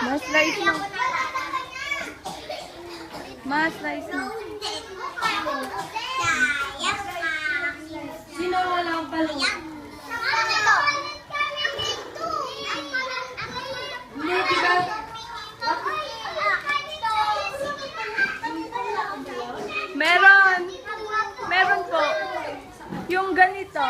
Mas rice mo. Mas rice mo. Sino walang balong? Hindi, diba? Meron. Meron po. Yung ganito.